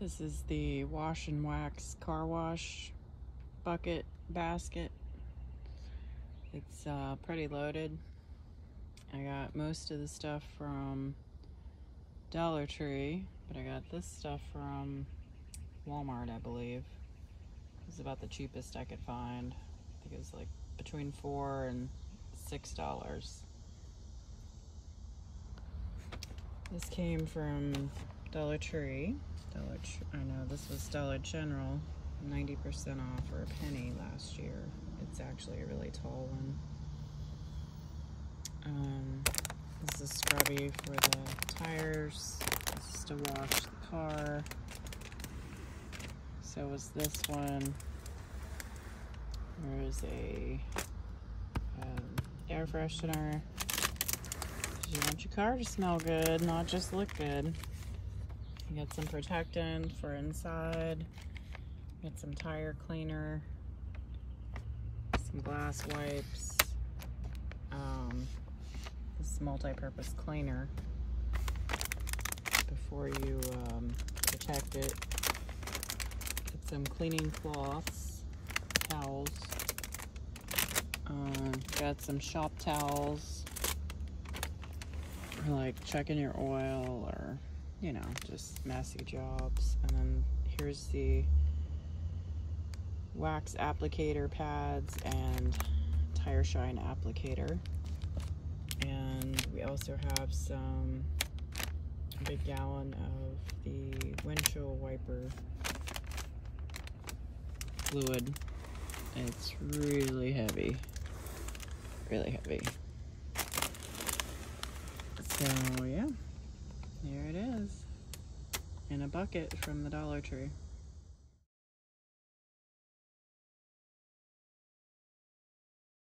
This is the Wash and Wax car wash bucket basket. It's pretty loaded. I got most of the stuff from Dollar Tree, but I got this stuff from Walmart, I believe. It was about the cheapest I could find. I think it was like between $4 and $6. This came from Dollar Tree. I know this was Dollar General, 90% off for a penny last year. It's actually a really tall one. This is scrubby for the tires. This is to wash the car. So was this one. There is a air freshener. You want your car to smell good, not just look good. You got some protectant for inside. Got some tire cleaner. Some glass wipes. This multi-purpose cleaner before you protect it. Get some cleaning cloths, towels. Got some shop towels for like checking your oil or, you know, just messy jobs. And then here's the wax applicator pads and tire shine applicator. And we also have a big gallon of the windshield wiper fluid. It's really heavy. Really heavy. So yeah, here it is in a bucket from the Dollar Tree.